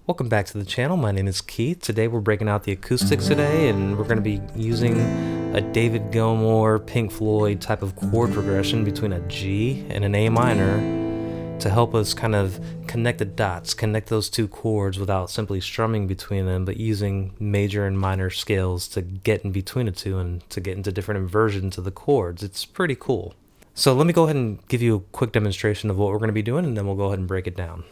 Welcome back to the channel. My name is Keith. Today we're breaking out the acoustics today, and we're going to be using a David Gilmour, Pink Floyd type of chord progression between a G and an A minor to help us kind of connect the dots, connect those two chords without simply strumming between them, but using major and minor scales to get in between the two and to get into different inversions of the chords. It's pretty cool. So let me go ahead and give you a quick demonstration of what we're going to be doing, and then we'll go ahead and break it down.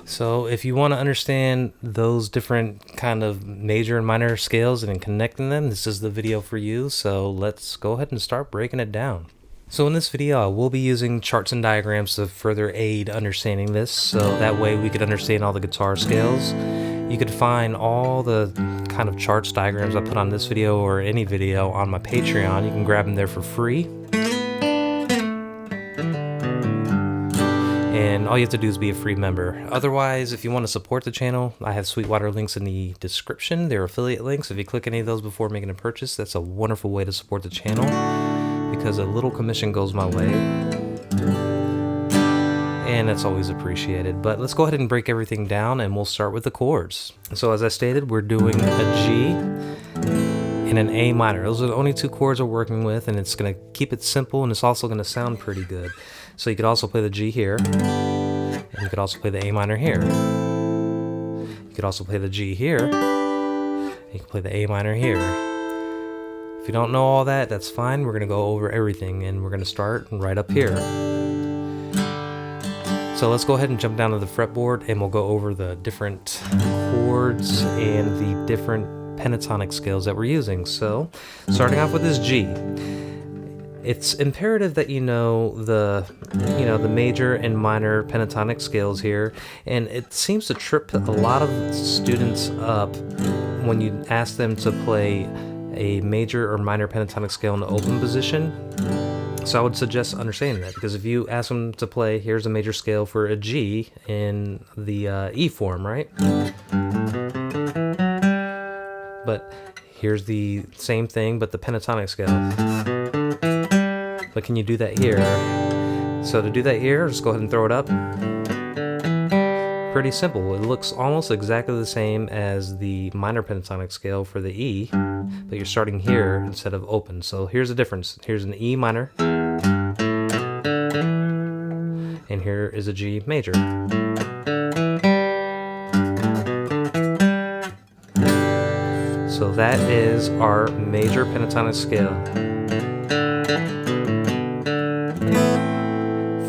So if you want to understand those different kind of major and minor scales and connecting them, this is the video for you. So let's go ahead and start breaking it down. So in this video, I will be using charts and diagrams to further aid understanding this, so that way we could understand all the guitar scales. You could find all the kind of charts, diagrams I put on this video or any video on my Patreon. You can grab them there for free. And all you have to do is be a free member. Otherwise, if you want to support the channel, I have Sweetwater links in the description. They're affiliate links. If you click any of those before making a purchase, that's a wonderful way to support the channel because a little commission goes my way. And that's always appreciated. But let's go ahead and break everything down, and we'll start with the chords. So as I stated, we're doing a G and an A minor. Those are the only two chords we're working with, and it's going to keep it simple, and it's also going to sound pretty good. So you could also play the G here, and you could also play the A minor here. You could also play the G here, and you can play the A minor here. If you don't know all that, that's fine. We're going to go over everything, and we're going to start right up here. So let's go ahead and jump down to the fretboard, and we'll go over the different chords and the different pentatonic scales that we're using. So starting off with this G. It's imperative that you know the major and minor pentatonic scales here, and it seems to trip a lot of students up when you ask them to play a major or minor pentatonic scale in the open position. So I would suggest understanding that, because if you ask them to play, here's a major scale for a G in the E form, right? But here's the same thing, but the pentatonic scale. But can you do that here? So to do that here, just go ahead and throw it up. Pretty simple. It looks almost exactly the same as the minor pentatonic scale for the E, but you're starting here instead of open. So here's the difference. Here's an E minor, and here is a G major. So that is our major pentatonic scale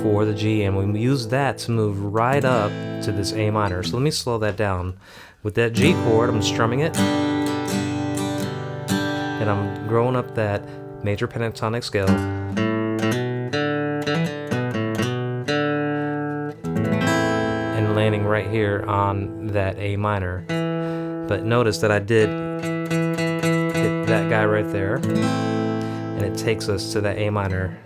for the G, and we use that to move right up to this A minor. So let me slow that down. With that G chord, I'm strumming it, and I'm growing up that major pentatonic scale, and landing right here on that A minor. But notice that I did hit that guy right there, and it takes us to that A minor.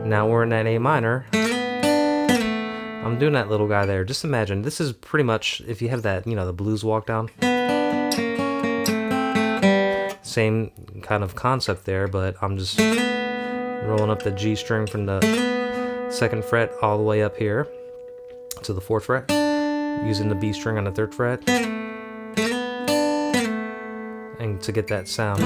Now we're in that A minor. I'm doing that little guy there. Just imagine, this is pretty much, if you have that, the blues walk down. Same kind of concept there, but I'm just rolling up the G string from the 2nd fret all the way up here to the 4th fret, using the B string on the 3rd fret, and to get that sound.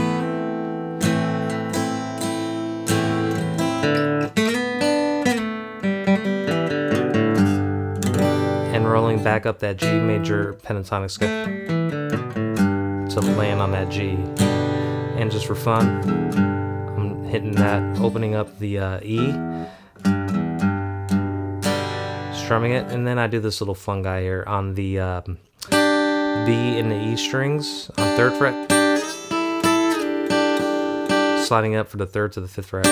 And rolling back up that G major pentatonic scale to land on that G. And just for fun, I'm hitting that, opening up the E, strumming it, and then I do this little fun guy here on the B and the E strings on 3rd fret, sliding up for the 3rd to the 5th fret.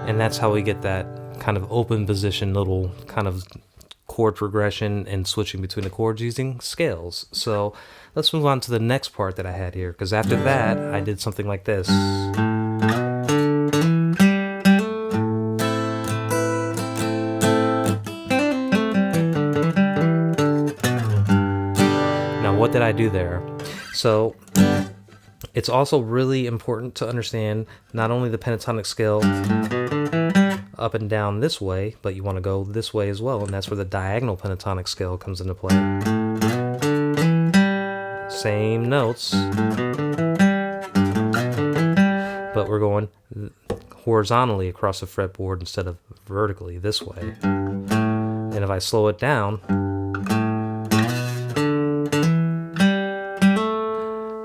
And that's how we get that kind of open position, little kind of chord progression and switching between the chords using scales. So let's move on to the next part that I had here, because after that I did something like this. Now what did I do there? So it's also really important to understand not only the pentatonic scale up and down this way, but you want to go this way as well, and that's where the diagonal pentatonic scale comes into play. Same notes, but we're going horizontally across the fretboard instead of vertically this way. And if I slow it down,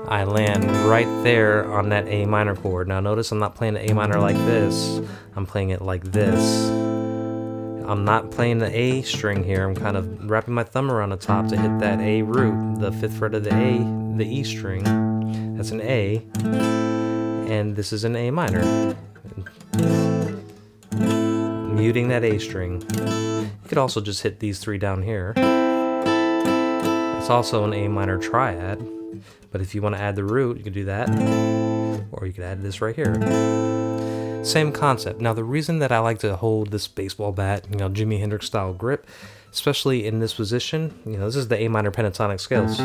I land right there on that A minor chord. Now notice I'm not playing the A minor like this, I'm playing it like this. I'm not playing the A string here, I'm kind of wrapping my thumb around the top to hit that A root, the 5th fret of the A, the E string. That's an A, and this is an A minor. Muting that A string. You could also just hit these 3 down here. It's also an A minor triad. But if you want to add the root, you can do that, or you could add this right here. Same concept. Now the reason that I like to hold this baseball bat, Jimi Hendrix style grip, especially in this position, this is the A minor pentatonic scales,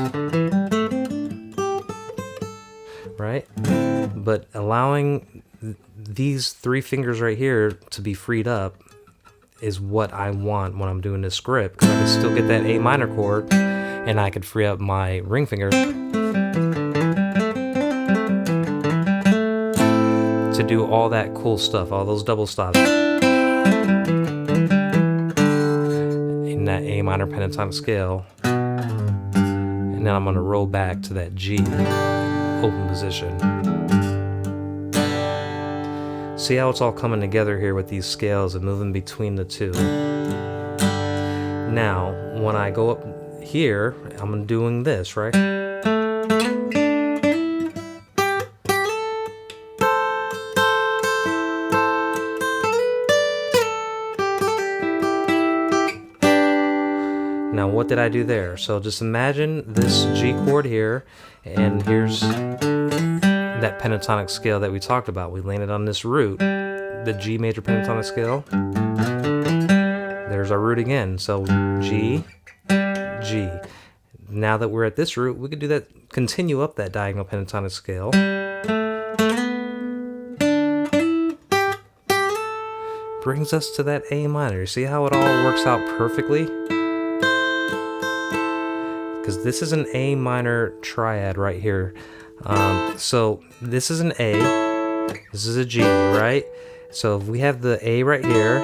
right? But allowing these 3 fingers right here to be freed up is what I want when I'm doing this grip, because I can still get that A minor chord, and I could free up my ring finger to do all that cool stuff, all those double stops in that A minor pentatonic scale. And then I'm going to roll back to that G open position. See how it's all coming together here with these scales and moving between the two. Now, when I go up here, I'm doing this, right? Now what did I do there? So just imagine this G chord here, and here's that pentatonic scale that we talked about. We landed on this root, the G major pentatonic scale. There's our root again, so G, G. Now that we're at this root, we could do that, continue up that diagonal pentatonic scale. Brings us to that A minor. You see how it all works out perfectly? Because this is an A minor triad right here. So this is an A, this is a G, right? So if we have the A right here,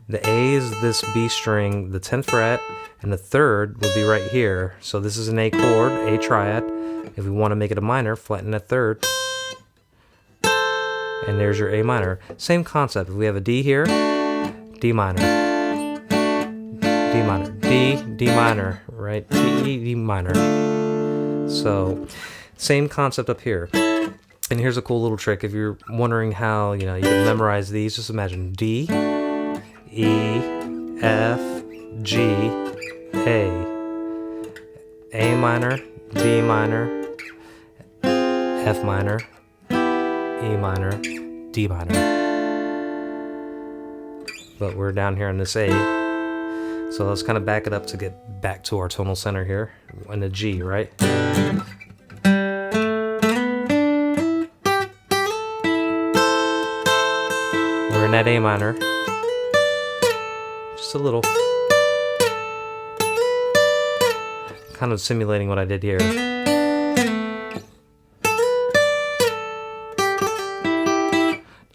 the A is this B string, the 10th fret, and the 3rd would be right here. So this is an A chord, A triad. If we want to make it a minor, flatten that 3rd. And there's your A minor. Same concept. If we have a D here, D minor, D minor, D, D minor, right? D, D minor. So same concept up here. And here's a cool little trick. If you're wondering how, you can memorize these, just imagine D, E, F, G, A minor, D minor, F minor, E minor, D minor. But we're down here on this A. So let's kind of back it up to get back to our tonal center here. And the G, right? we're in that A minor. Just a little. Kind of simulating what I did here.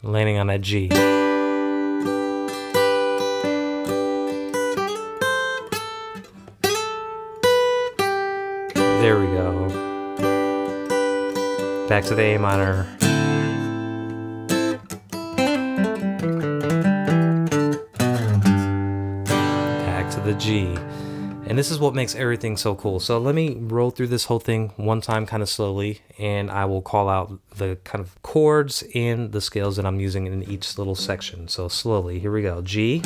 Landing on that G. There we go. Back to the A minor. Back to the G. And this is what makes everything so cool. So let me roll through this whole thing one time kind of slowly, and I will call out the kind of chords and the scales that I'm using in each little section. So slowly, here we go. G,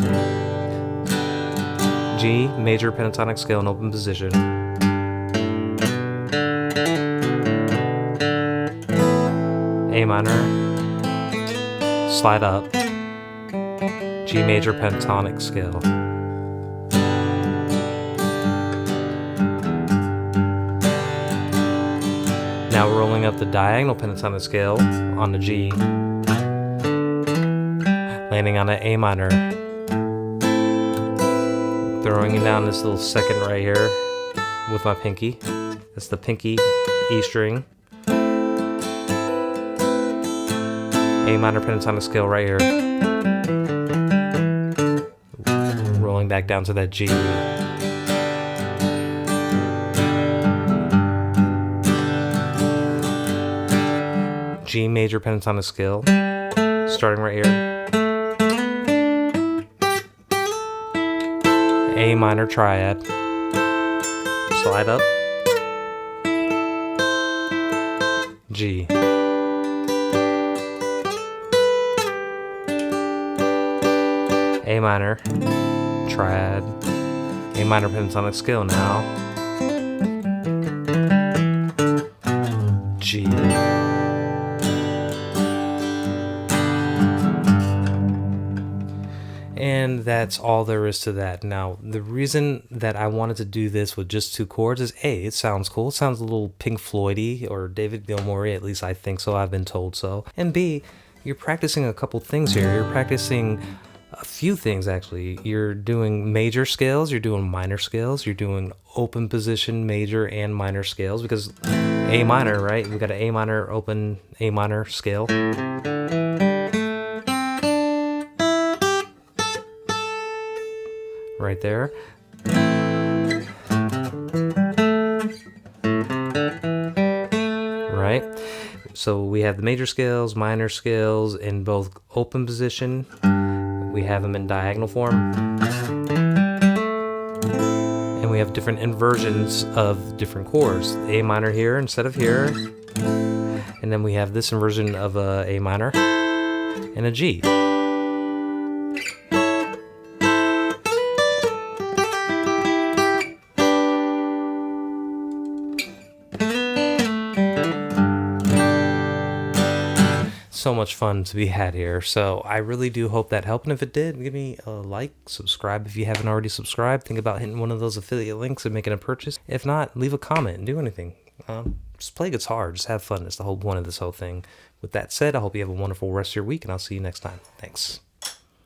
G, major pentatonic scale in open position. A minor, slide up, G major pentatonic scale. Now we're rolling up the diagonal pentatonic scale on the G, landing on an A minor, throwing it down this little second right here with my pinky. That's the pinky E string. A minor pentatonic scale right here. Rolling back down to that G. G major pentatonic scale, starting right here. A minor triad, slide up, G. A minor, triad, A minor pentatonic scale now, G. And that's all there is to that. Now, the reason that I wanted to do this with just two chords is A, it sounds cool. It sounds a little Pink Floyd-y or David Gilmour, at least I think so. I've been told so. And B, you're practicing a couple things here. You're practicing a few things, actually. You're doing major scales, you're doing minor scales, you're doing open position major and minor scales, because A minor, right? We got an A minor, open A minor scale. Right there. Right? So we have the major scales, minor scales in both open position. We have them in diagonal form. And we have different inversions of different chords. A minor here instead of here. And then we have this inversion of a A minor and a G. So much fun to be had here. So I really do hope that helped, and if it did, give me a like, subscribe if you haven't already subscribed. Think about hitting one of those affiliate links and making a purchase. If not, leave a comment and do anything. Just play guitar, just have fun. That's the whole point of this whole thing. With that said, I hope you have a wonderful rest of your week, and I'll see you next time. Thanks.